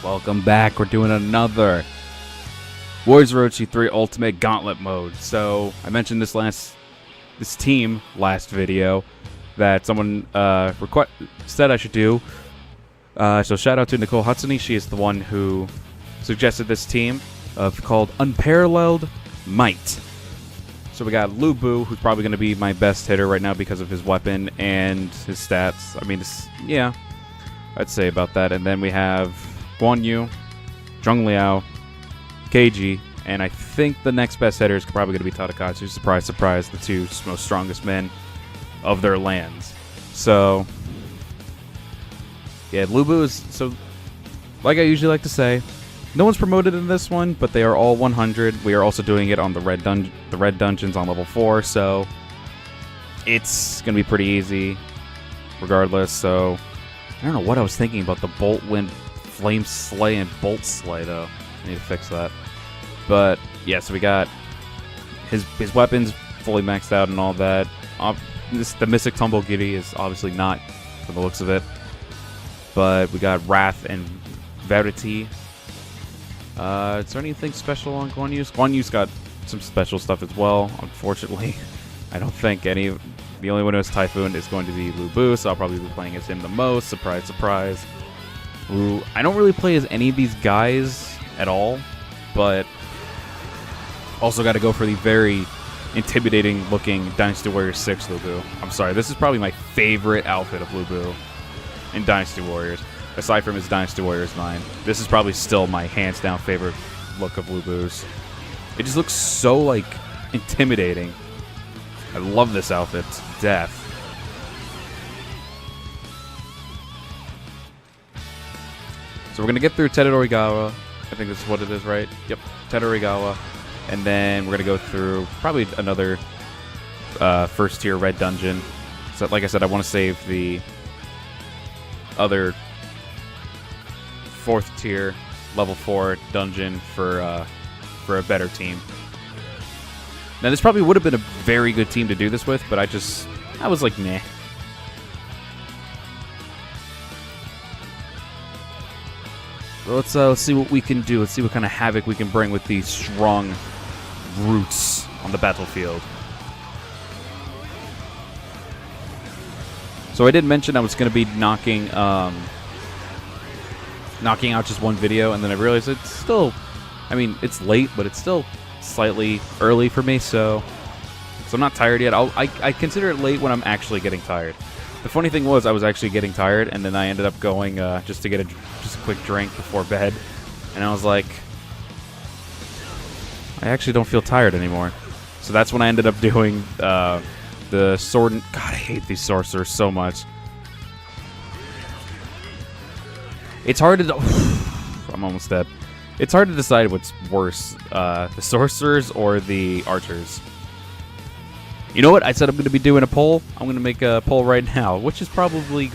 Welcome back. We're doing another Warriors Orochi 3 Ultimate Gauntlet Mode. So I mentioned this team last video that someone said I should do. So shout out to Nicole Hutsony. She is the one who suggested this team called Unparalleled Might. So we got Lu Bu, who's probably going to be my best hitter right now because of his weapon and his stats. I mean, yeah, I'd say about that. And then we have Guan Yu, Zhang, Liao, Keiji, and I think the next best hitter is probably going to be Tadakatsu. Surprise, surprise, the two most strongest men of their lands. So, yeah, Lu Bu is, so, like I usually like to say, no one's promoted in this one, but they are all 100. We are also doing it on the red dungeons on level 4, so it's going to be pretty easy regardless. So, I don't know what I was thinking about the Bolt Wind, Flame Slay, and Bolt Slay, though. I need to fix that. But, yeah, so we got his weapons fully maxed out and all that. The Mystic Tumble Giddy is obviously not, from the looks of it. But we got Wrath and Verity. Is there anything special on Guan Yu? Guan Yu's got some special stuff as well. Unfortunately, I don't think any. The only one who has Typhoon is going to be Lu Bu, so I'll probably be playing as him the most. Surprise, surprise. Ooh, I don't really play as any of these guys at all, but also got to go for the very intimidating looking Dynasty Warriors 6 Lu Bu. I'm sorry, this is probably my favorite outfit of Lu Bu in Dynasty Warriors. Aside from his Dynasty Warriors 9, this is probably still my hands down favorite look of Lu Bu's. It just looks so, like, intimidating. I love this outfit to death. So we're going to get through Tadakatsu. I think this is what it is, right? Yep, Tadakatsu. And then we're going to go through probably another first tier red dungeon. So like I said, I want to save the other 4th tier level 4 dungeon for a better team. Now this probably would have been a very good team to do this with, but I was like, meh. So let's see what we can do. Let's see what kind of havoc we can bring with these strong roots on the battlefield. So I did mention I was going to be knocking out just one video, and then I realized it's still, I mean, it's late, but it's still slightly early for me, so I'm not tired yet. I consider it late when I'm actually getting tired. The funny thing was I was actually getting tired, and then I ended up going just to get a quick drink before bed, and I was like, I actually don't feel tired anymore. So that's when I ended up doing the sword. God, I hate these sorcerers so much. It's hard to... I'm almost dead. It's hard to decide what's worse, the sorcerers or the archers. You know what? I said I'm going to be doing a poll. I'm going to make a poll right now. What is probably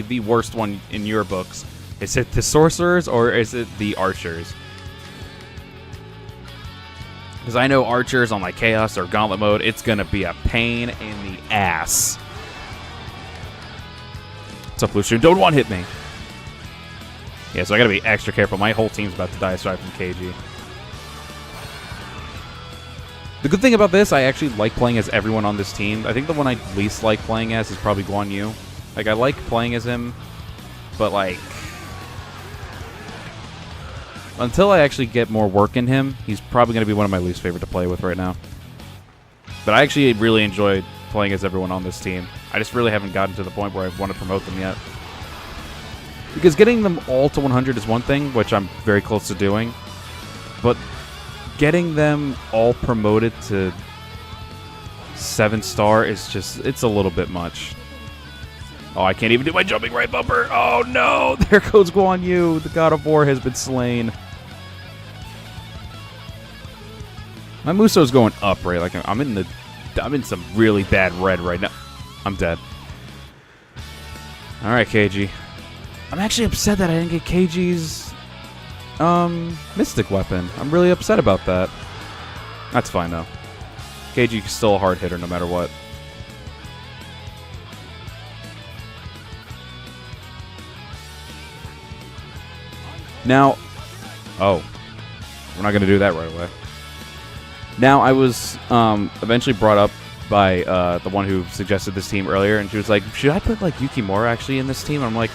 the worst one in your books? Is it the sorcerers or is it the archers? Because I know archers on like Chaos or Gauntlet Mode, it's going to be a pain in the ass. What's up, Blue Stream? Don't one-hit me. Yeah, so I gotta be extra careful. My whole team's about to die aside from Keiji. The good thing about this, I actually like playing as everyone on this team. I think the one I least like playing as is probably Guan Yu. Like, I like playing as him, but like, until I actually get more work in him, he's probably gonna be one of my least favorite to play with right now. But I actually really enjoy playing as everyone on this team. I just really haven't gotten to the point where I want to promote them yet. Because getting them all to 100 is one thing, which I'm very close to doing. But getting them all promoted to 7-star is just, it's a little bit much. Oh, I can't even do my jumping right bumper. Oh no, there goes Guan Yu. The God of War has been slain. My Muso's going up, right? Like I'm in some really bad red right now. I'm dead. All right, Keiji. I'm actually upset that I didn't get Keiji's Mystic Weapon. I'm really upset about that. That's fine, though. Keiji's still a hard hitter no matter what. Now, oh, we're not going to do that right away. Now, I was eventually brought up by the one who suggested this team earlier, and she was like, should I put like Yukimura actually in this team? And I'm like,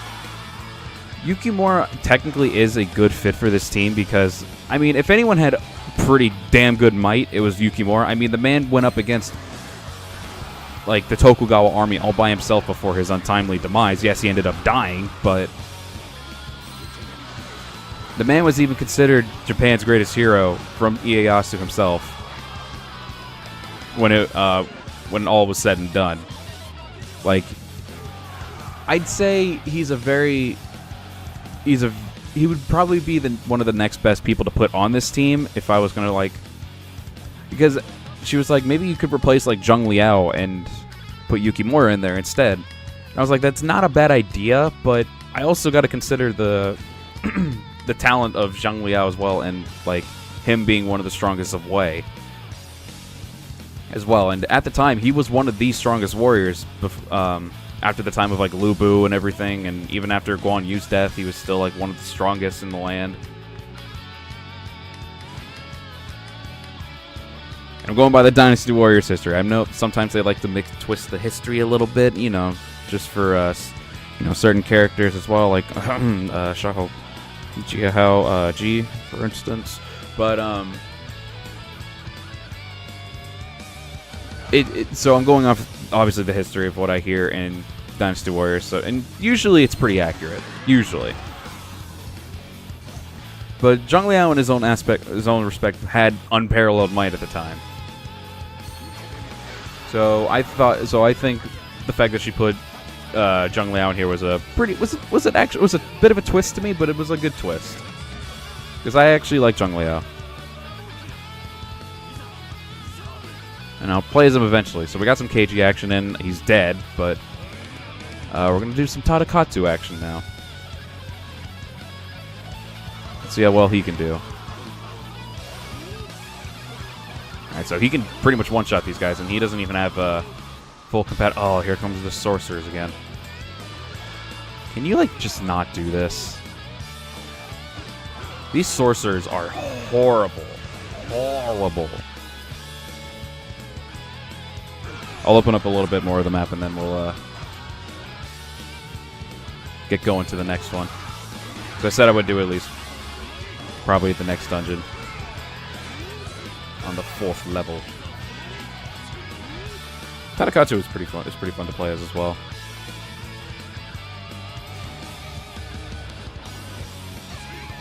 Yukimura technically is a good fit for this team because, I mean, if anyone had pretty damn good might, it was Yukimura. I mean, the man went up against like the Tokugawa army all by himself before his untimely demise. Yes, he ended up dying, but the man was even considered Japan's greatest hero from Ieyasu himself when all was said and done. Like, I'd say he would probably be one of the next best people to put on this team if I was gonna like, because she was like, maybe you could replace like Zhang Liao and put Yukimura in there instead. And I was like, that's not a bad idea, but I also got to consider the the talent of Zhang Liao as well, and like him being one of the strongest of Wei as well. And at the time, he was one of the strongest warriors. After the time of like Lu Bu and everything, and even after Guan Yu's death, he was still like one of the strongest in the land. And I'm going by the Dynasty Warriors history. I know sometimes they like to twist the history a little bit, you know, just for certain characters as well, like Shako Jihao G, for instance. But so I'm going off obviously the history of what I hear in Dynasty Warriors, so, and usually it's pretty accurate, usually. But Zhang Liao, in his own respect, had unparalleled might at the time. So I think the fact that she put Zhang Liao in here was a bit of a twist to me, but it was a good twist because I actually like Zhang Liao. And I'll play as him eventually. So we got some Keiji action in. He's dead, but we're going to do some Tadakatsu action now. Let's see how well he can do. Alright, so he can pretty much one-shot these guys, and he doesn't even have full compat. Oh, here comes the sorcerers again. Can you, like, just not do this? These sorcerers are horrible. Horrible. I'll open up a little bit more of the map, and then we'll get going to the next one. So I said I would do at least probably the next dungeon on the 4th level. Tadakatsu is pretty fun. It's pretty fun to play as well.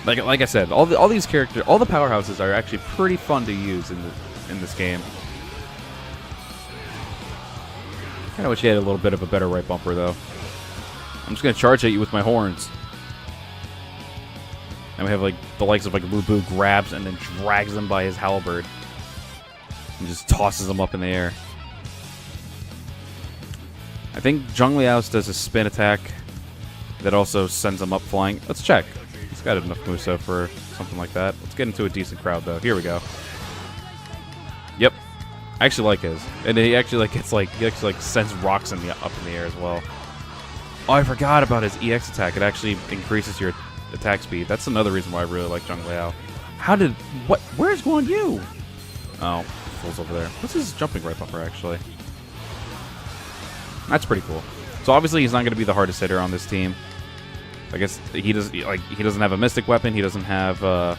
Like I said, all these characters, all the powerhouses are actually pretty fun to use in this game. Kind of wish he had a little bit of a better right bumper, though. I'm just going to charge at you with my horns. And we have, like, the likes of, like, Lu Bu grabs and then drags him by his halberd. And just tosses him up in the air. I think Zhang Liao's does a spin attack that also sends him up flying. Let's check. He's got enough moveset for something like that. Let's get into a decent crowd, though. Here we go. Yep. I actually like his, and he actually sends rocks up in the air as well. Oh, I forgot about his EX attack. It actually increases your attack speed. That's another reason why I really like Zhang Liao. Where's Guan Yu? Oh, fool's over there. What's his jumping right bumper actually? That's pretty cool. So obviously he's not going to be the hardest hitter on this team. I guess he doesn't have a mystic weapon. He doesn't have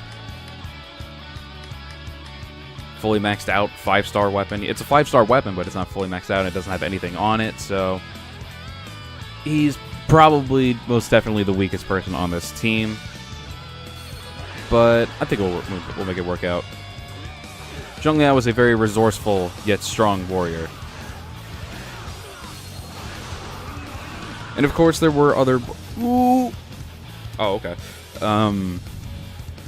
fully maxed out 5-star weapon. It's a 5-star weapon, but it's not fully maxed out, and it doesn't have anything on it, so he's probably most definitely the weakest person on this team. But I think we'll make it work out. Zhang Liao was a very resourceful yet strong warrior. And of course there were other oh, okay.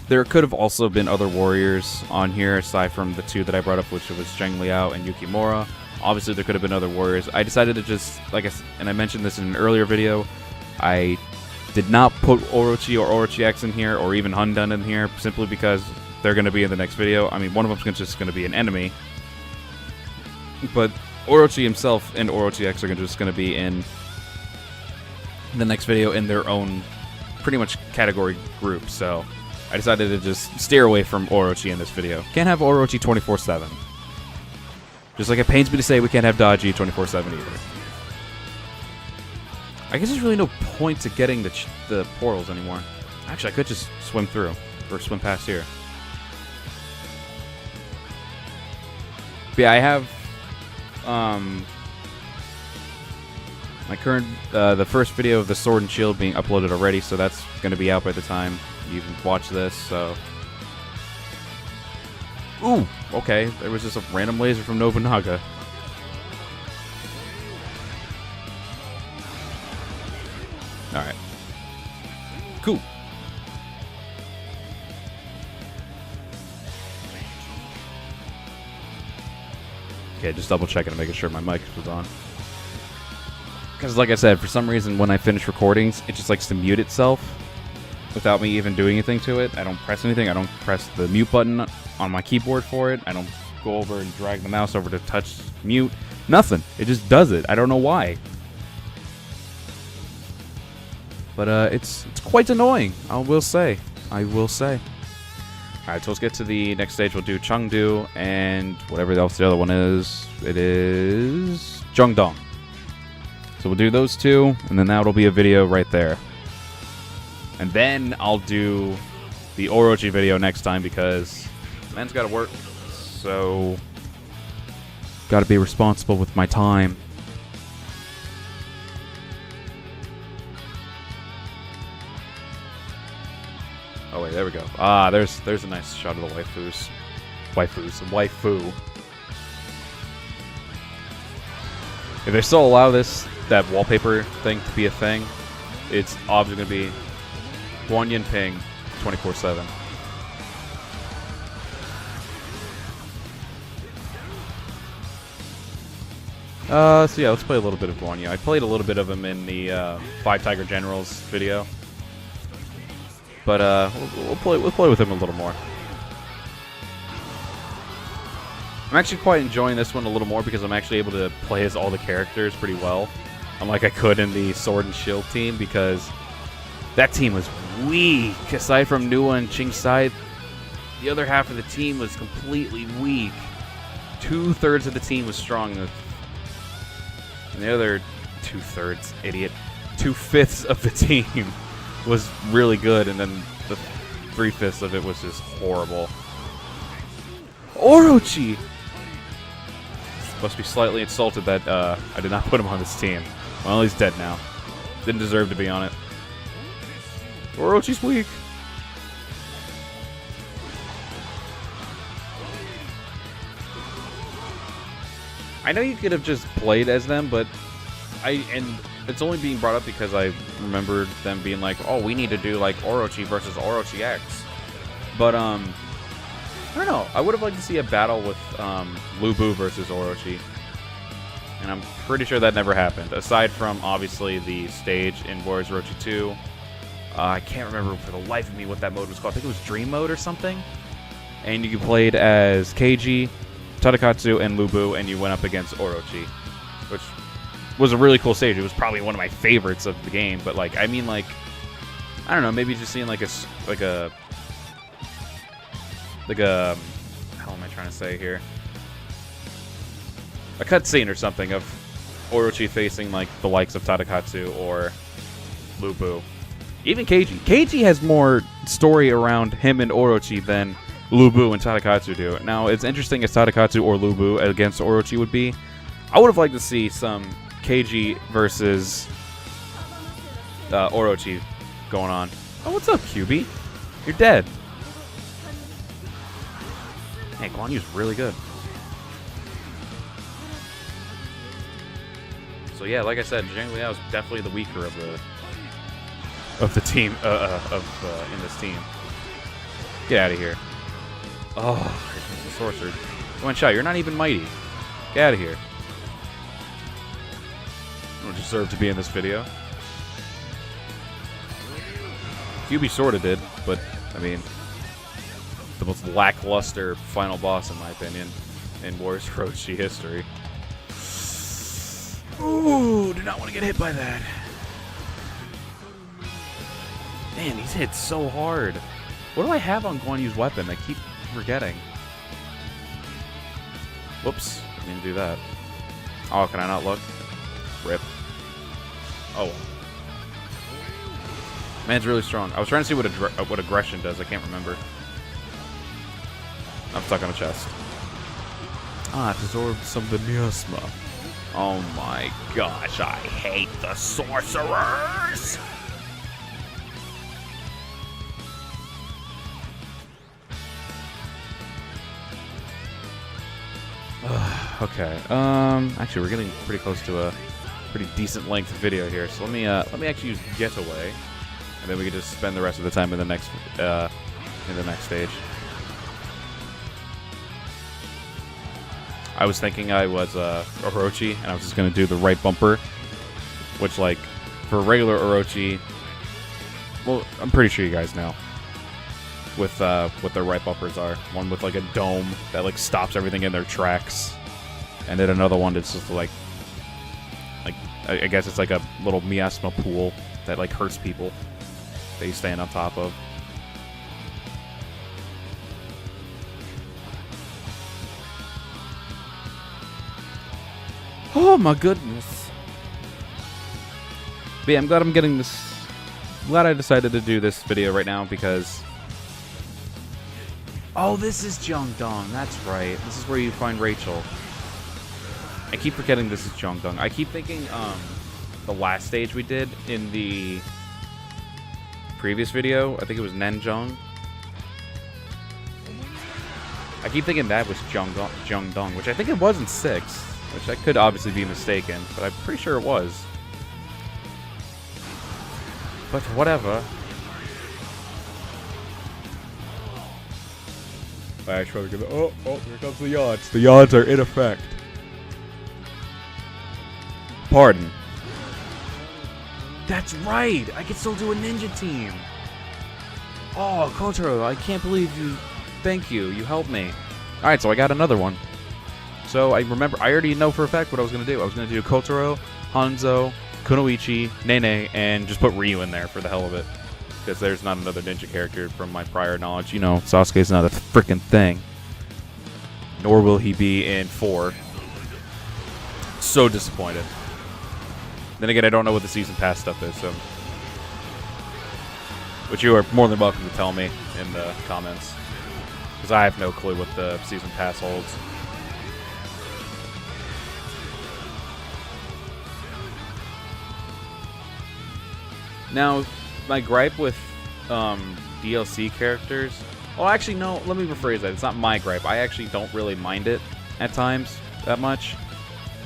There could have also been other warriors on here aside from the two that I brought up, which was Zhang Liao and Yukimura. Obviously, there could have been other warriors. I decided to just, and I mentioned this in an earlier video, I did not put Orochi or Orochi X in here, or even Honda in here, simply because they're going to be in the next video. I mean, one of them's just going to be an enemy. But Orochi himself and Orochi X are just going to be in the next video in their own pretty much category group, so I decided to just steer away from Orochi in this video. Can't have Orochi 24/7. Just like it pains me to say we can't have Dodgy 24/7 either. I guess there's really no point to getting the portals anymore. Actually, I could just swim through, or swim past here. But yeah, I have my current, the first video of the Sword and Shield being uploaded already, so that's going to be out by the time you even watch this, so... Ooh, okay, there was just a random laser from Nobunaga. Alright. Cool. Okay, just double checking and making sure my mic was on. Because like I said, for some reason when I finish recordings, it just likes to mute itself without me even doing anything to it. I don't press anything. I don't press the mute button on my keyboard for it. I don't go over and drag the mouse over to touch mute. Nothing. It just does it. I don't know why. But it's quite annoying, I will say. Alright, so let's get to the next stage. We'll do Chengdu and whatever else the other one is. It is Zhangdong. So we'll do those two, and then that'll be a video right there. And then I'll do the Orochi video next time because man's got to work. So got to be responsible with my time. Oh wait, there we go. Ah, there's a nice shot of the waifu. If they still allow that wallpaper thing to be a thing, it's obviously going to be Guan Yu ping 24/7. So yeah, let's play a little bit of Guan Yu. I played a little bit of him in the 5 Tiger Generals video. But we'll play with him a little more. I'm actually quite enjoying this one a little more because I'm actually able to play as all the characters pretty well, unlike I could in the Sword and Shield team, because that team was weak. Aside from Nua and Chingsai, the other half of the team was completely weak. 2/3 of the team was strong, and the other 2/3, idiot, 2/5 of the team was really good, and then the 3/5 of it was just horrible. Orochi! Must be slightly insulted that I did not put him on this team. Well, he's dead now. Didn't deserve to be on it. Orochi's weak. I know you could have just played as them, but and it's only being brought up because I remembered them being like, oh, we need to do like Orochi versus Orochi X. But I don't know. I would have liked to see a battle with Lu Bu versus Orochi. And I'm pretty sure that never happened. Aside from, obviously, the stage in Warriors Orochi 2. I can't remember for the life of me what that mode was called. I think it was Dream Mode or something. And you played as Keiji, Tadakatsu, and Lu Bu, and you went up against Orochi. Which was a really cool stage. It was probably one of my favorites of the game. But, like, I mean, like, I don't know. Maybe just seeing, how am I trying to say here? A cutscene or something of Orochi facing like the likes of Tadakatsu or Lu Bu. Even Keiji. Keiji has more story around him and Orochi than Lu Bu and Tadakatsu do. Now, it's interesting as Tadakatsu or Lu Bu against Orochi would be. I would have liked to see some Keiji versus Orochi going on. Oh, what's up, QB? You're dead. Hey, Guan Yu's really good. So yeah, like I said, Zhang Liao is definitely the weaker of the team in this team. Get out of here! Oh, here's the sorcerer. One shot. You're not even mighty. Get out of here! You don't deserve to be in this video. QB sorta did, but I mean, the most lackluster final boss, in my opinion, in Warriors Orochi history. Ooh, do not want to get hit by that. Man, he's hit so hard. What do I have on Guan Yu's weapon? I keep forgetting. Whoops. I didn't do that. Oh, can I not look? Rip. Oh. Man's really strong. I was trying to see what aggression does. I can't remember. I'm stuck on a chest. Ah, it absorbed some of the miasma. Oh my gosh, I hate the sorcerers! Okay. Actually, we're getting pretty close to a pretty decent length video here. So let me actually use Getaway, and then we can just spend the rest of the time in the next stage. I was thinking I was Orochi, and I was just gonna do the right bumper, which, like, for regular Orochi, well, I'm pretty sure you guys know with what their right bumpers are. One with like a dome that like stops everything in their tracks, and then another one that's just like I guess it's like a little miasma pool that like hurts people that you stand on top of. Oh my goodness. But yeah, I'm glad I'm getting this. I'm glad I decided to do this video right now because. Oh, this is Zhang. That's right. This is where you find Rachel. I keep forgetting this is Zhang. I keep thinking the last stage we did in the previous video, I think it was Nanjong. I keep thinking that was Zhang, which I think it was in 6, which I could obviously be mistaken, but I'm pretty sure it was. But whatever. Oh, here comes the yachts. The yachts are in effect. Pardon. That's right! I can still do a ninja team! Oh, Kotaro, I can't believe you... Thank you, you helped me. Alright, so I got another one. So I already know for a fact what I was going to do. I was going to do Kotaro, Hanzo, Kunoichi, Nene, and just put Ryu in there for the hell of it. Because there's not another ninja character from my prior knowledge. You know, Sasuke's not a freaking thing. Nor will he be in 4. So disappointed. Then again, I don't know what the season pass stuff is, so... Which you are more than welcome to tell me in the comments. Because I have no clue what the season pass holds. Now, my gripe with DLC characters... Oh, actually, no, let me rephrase that. It's not my gripe. I actually don't really mind it at times that much.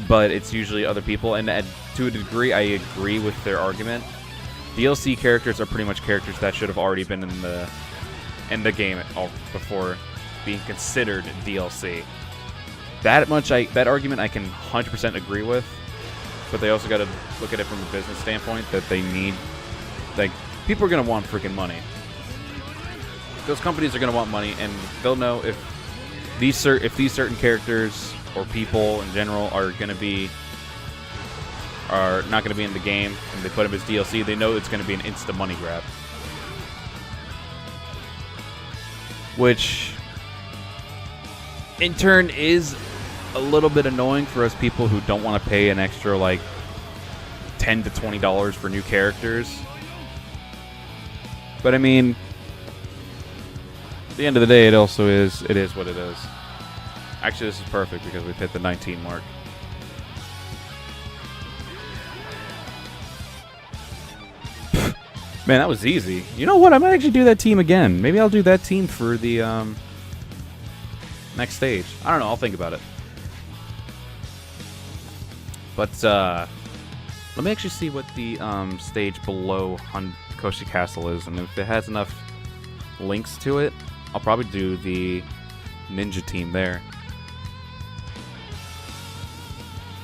But it's usually other people, and to a degree, I agree with their argument. DLC characters are pretty much characters that should have already been in the game before being considered DLC. That argument I can 100% agree with, but they also got to look at it from a business standpoint that they need. Like, people are gonna want freaking money. Those companies are gonna want money, and they'll know if these certain characters or people in general are not gonna be in the game, and they put them as DLC. They know it's gonna be an instant money grab, which in turn is a little bit annoying for us people who don't want to pay an extra like $10 to $20 for new characters. But I mean, at the end of the day, it is what it is. Actually, this is perfect because we've hit the 19 mark. Man, that was easy. You know what? I might actually do that team again. Maybe I'll do that team for the next stage. I don't know. I'll think about it. But let me actually see what the stage below Koshi Castle is, and if it has enough links to it, I'll probably do the ninja team there.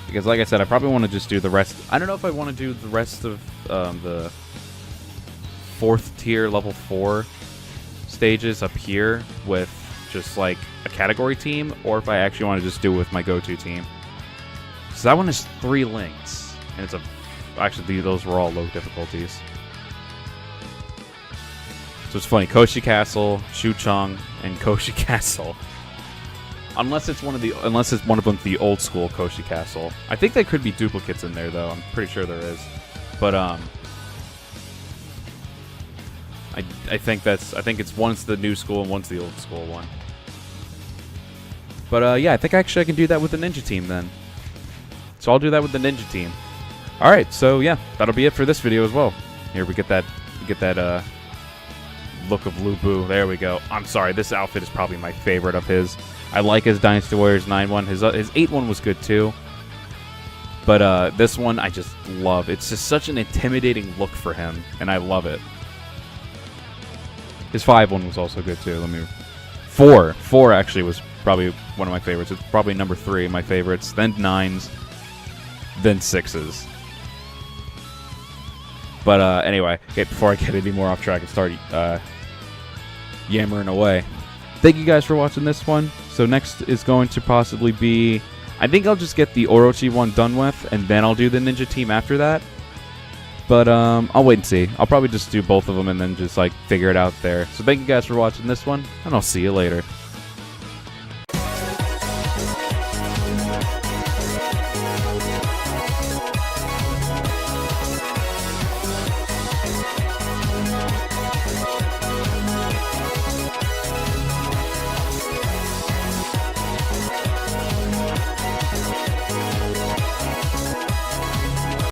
Because like I said, I probably want to just do the rest. I don't know if I want to do the rest of the 4th tier level 4 stages up here with just like a category team, or if I actually want to just do it with my go-to team. So that one is 3 links, and it's actually those were all low difficulties. So it's funny, Koshi Castle, Shuchong, and Koshi Castle. Unless it's one of them the old school Koshi Castle. I think there could be duplicates in there though. I'm pretty sure there is. But I think it's one's the new school and one's the old school one. But yeah, I think actually I can do that with the ninja team then. So I'll do that with the ninja team. All right, so yeah, that'll be it for this video as well. Here we get that look of Lu Bu. There we go. I'm sorry, this outfit is probably my favorite of his. I like his Dynasty Warriors 9 one. His 8 one was good too. But this one I just love. It's just such an intimidating look for him, and I love it. His 5 one was also good too. 4 actually was probably one of my favorites. It's probably number 3 of my favorites. Then 9s, then 6s. But anyway, okay, before I get any more off track and start yammering away, thank you guys for watching this one. So next is going to possibly be, I think I'll just get the Orochi one done with, and then I'll do the ninja team after that. But I'll wait and see. I'll probably just do both of them and then just like figure it out there. So thank you guys for watching this one, and I'll see you later.